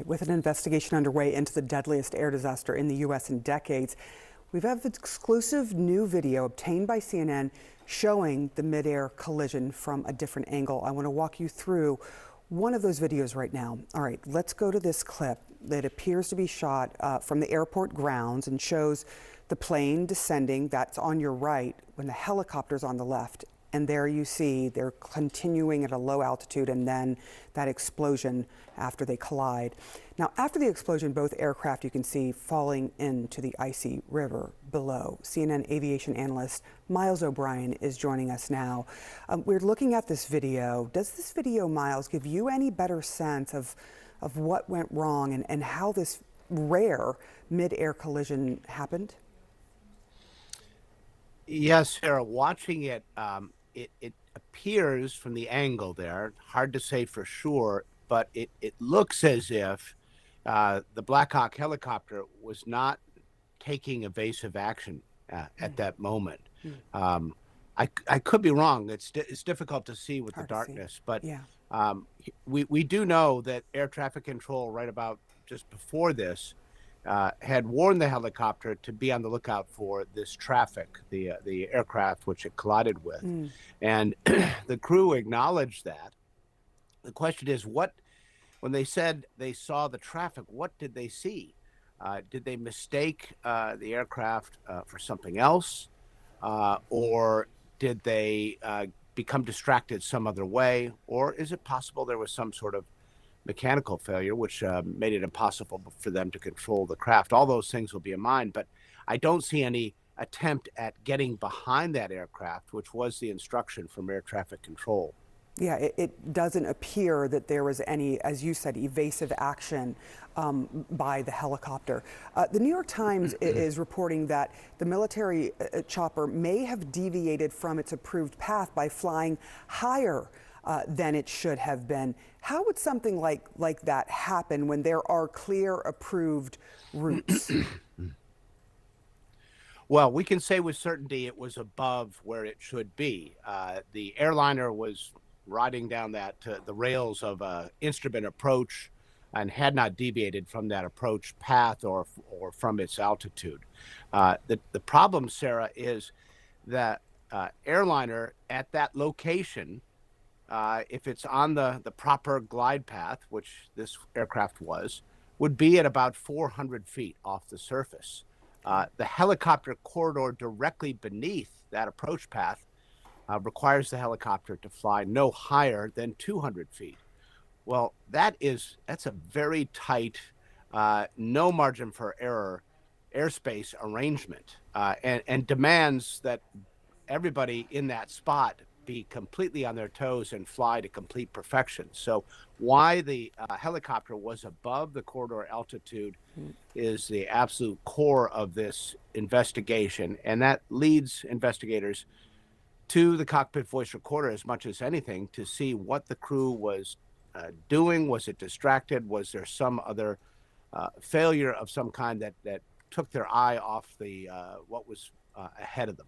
With an investigation underway into the deadliest air disaster in the U.S. in decades, we have exclusive new video obtained by CNN showing the midair collision from a different angle. I want to walk you through one of those videos right now. All right, let's go to this clip that appears to be shot from the airport grounds and shows the plane descending. That's on your right when the helicopter's on the left. And there you see they're continuing at a low altitude and then that explosion after they collide. Now, after the explosion, both aircraft you can see falling into the icy river below. CNN aviation analyst Miles O'Brien is joining us now. We're looking at this video. Does this video, Miles, give you any better sense of what went wrong and how this rare mid-air collision happened? Yes, Sarah, watching it, it appears from the angle there, hard to say for sure, but it looks as if the Black Hawk helicopter was not taking evasive action at that moment. I could be wrong. It's difficult to see with the darkness, but yeah. We do know that air traffic control right about just before this had warned the helicopter to be on the lookout for this traffic, the aircraft which it collided with. And the crew acknowledged that. The question is, when they said they saw the traffic, what did they see? Did they mistake the aircraft for something else? Or did they become distracted some other way? Or is it possible there was some sort of mechanical failure, which made it impossible for them to control the craft? All those things will be in mind, but I don't see any attempt at getting behind that aircraft, which was the instruction from air traffic control. Yeah, it doesn't appear that there was any, as you said, evasive action by the helicopter. The New York Times is reporting that the military chopper may have deviated from its approved path by flying higher than it should have been. How would something like that happen when there are clear approved routes? Well, we can say with certainty it was above where it should be. The airliner was riding down the rails of an instrument approach and had not deviated from that approach path or from its altitude. The problem, Sarah, is that airliner at that location, if it's on the proper glide path, which this aircraft was, would be at about 400 feet off the surface. The helicopter corridor directly beneath that approach path requires the helicopter to fly no higher than 200 feet. Well, that's a very tight, no margin for error airspace arrangement, and demands that everybody in that spot be completely on their toes and fly to complete perfection. So why the helicopter was above the corridor altitude is the absolute core of this investigation. And that leads investigators to the cockpit voice recorder as much as anything to see what the crew was doing. Was it distracted? Was there some other failure of some kind that took their eye off the what was ahead of them?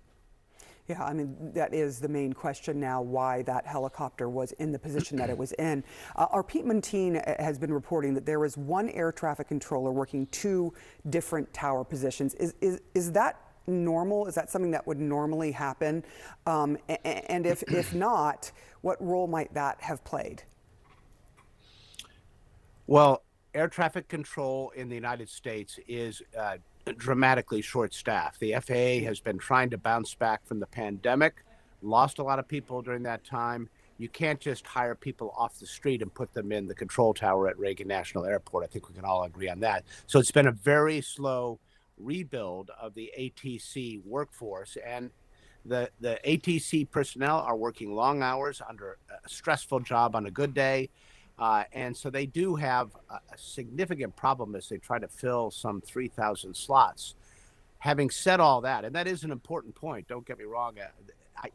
Yeah, I mean, that is the main question now, why that helicopter was in the position that it was in. Our Pete Montine has been reporting that there is one air traffic controller working two different tower positions. Is that normal? Is that something that would normally happen? And if not, what role might that have played? Well, air traffic control in the United States is dramatically short-staffed. The FAA has been trying to bounce back from the pandemic, lost a lot of people during that time. You can't just hire people off the street and put them in the control tower at Reagan National Airport. I think we can all agree on that. So it's been a very slow rebuild of the ATC workforce, and the ATC personnel are working long hours under a stressful job on a good day. And so they do have a significant problem as they try to fill some 3,000 slots. Having said all that, and that is an important point, don't get me wrong,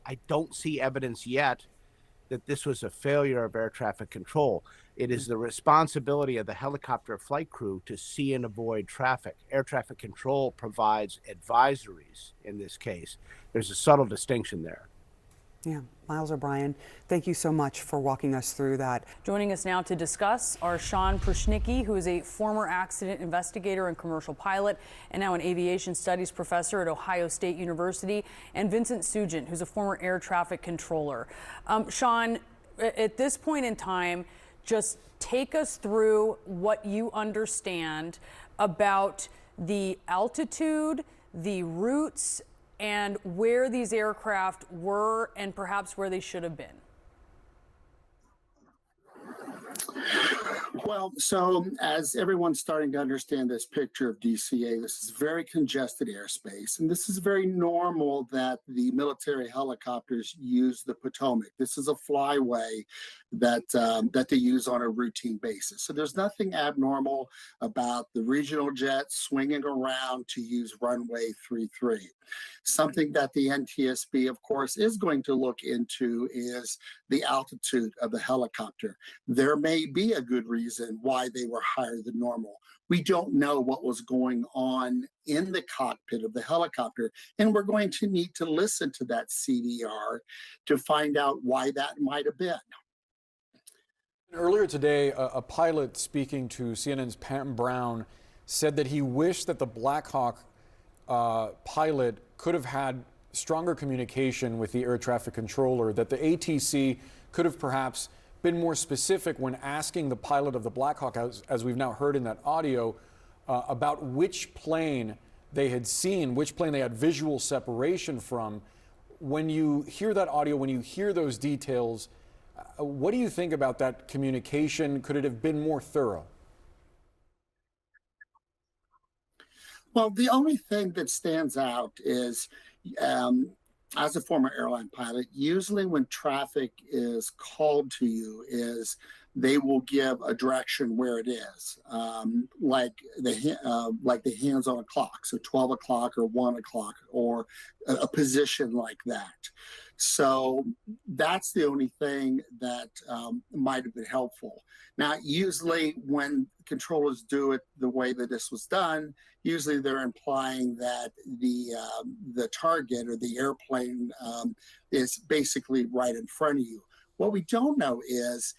I don't see evidence yet that this was a failure of air traffic control. It is the responsibility of the helicopter flight crew to see and avoid traffic. Air traffic control provides advisories in this case. There's a subtle distinction there. Yeah, Miles O'Brien, thank you so much for walking us through that. Joining us now to discuss are Sean Prushnicki, who is a former accident investigator and commercial pilot, and now an aviation studies professor at Ohio State University, and Vincent Sugent, who's a former air traffic controller. Sean, at this point in time, just take us through what you understand about the altitude, the routes, and where these aircraft were and perhaps where they should have been. Well, so as everyone's starting to understand this picture of DCA, this is very congested airspace, and this is very normal that the military helicopters use the Potomac. This is a flyway that they use on a routine basis. So there's nothing abnormal about the regional jets swinging around to use runway 33. Something that the NTSB, of course, is going to look into is the altitude of the helicopter. There may be a good reason why they were higher than normal. We don't know what was going on in the cockpit of the helicopter, and we're going to need to listen to that CDR to find out why that might have been. Earlier today, a pilot speaking to CNN's Pam Brown said that he wished that the Black Hawk pilot could have had stronger communication with the air traffic controller, that the ATC could have perhaps been more specific when asking the pilot of the Black Hawk, as we've now heard in that audio, about which plane they had seen, which plane they had visual separation from. When you hear that audio, when you hear those details, what do you think about that communication? Could it have been more thorough? Well, the only thing that stands out is, as a former airline pilot, usually when traffic is called to you, is they will give a direction where it is, like the hands on a clock, so 12 o'clock or 1 o'clock, or a position like that. So that's the only thing that might have been helpful. Now, usually when controllers do it the way that this was done, usually they're implying that the target or the airplane is basically right in front of you. What we don't know is,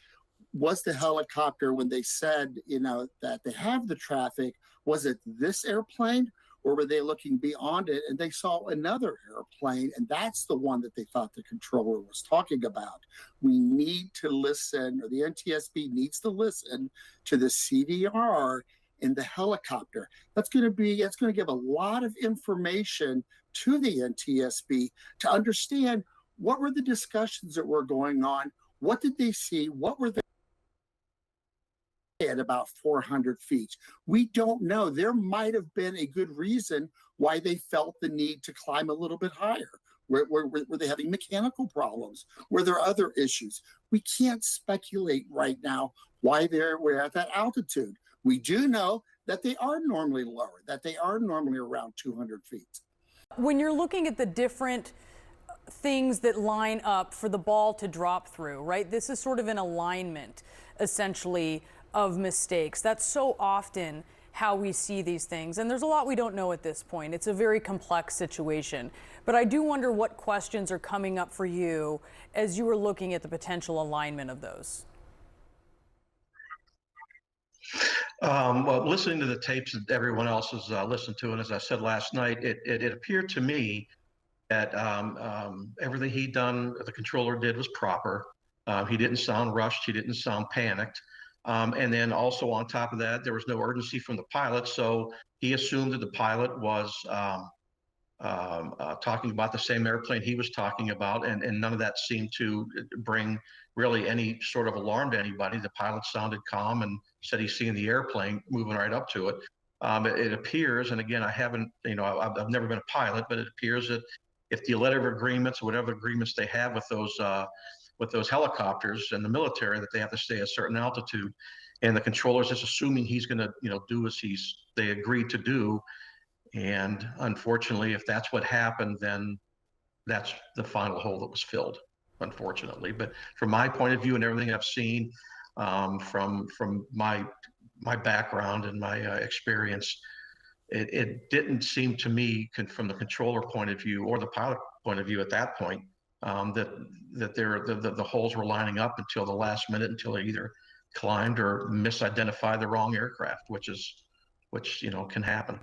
was the helicopter, when they said, that they have the traffic, was it this airplane? Or were they looking beyond it and they saw another airplane, and that's the one that they thought the controller was talking about? We need to listen, or the NTSB needs to listen to the CDR in the helicopter. That's going to give a lot of information to the NTSB to understand what were the discussions that were going on, what did they see, what were they at about 400 feet. We don't know. There might have been a good reason why they felt the need to climb a little bit higher. Were they having mechanical problems? Were there other issues? We can't speculate right now why we're at that altitude. We do know that they are normally lower, that they are normally around 200 feet. When you're looking at the different things that line up for the ball to drop through, right? This is sort of an alignment, essentially, of mistakes. That's so often how we see these things. And there's a lot we don't know at this point. It's a very complex situation. But I do wonder what questions are coming up for you as you were looking at the potential alignment of those. Well, listening to the tapes that everyone else has listened to, and as I said last night, it appeared to me that everything the controller did was proper. He didn't sound rushed. He didn't sound panicked. And then also on top of that, there was no urgency from the pilot. So he assumed that the pilot was talking about the same airplane he was talking about. And none of that seemed to bring really any sort of alarm to anybody. The pilot sounded calm and said he's seeing the airplane moving right up to it. It appears, and again, I've never been a pilot, but it appears that if the letter of agreements, or whatever agreements they have with those helicopters and the military, that they have to stay at a certain altitude, and the controller's just assuming he's going to, do as they agreed to do. And unfortunately, if that's what happened, then that's the final hole that was filled, unfortunately. But from my point of view and everything I've seen, from my background and my experience, it didn't seem to me, from the controller point of view or the pilot point of view at that point, that the holes were lining up until the last minute, until they either climbed or misidentified the wrong aircraft, which can happen.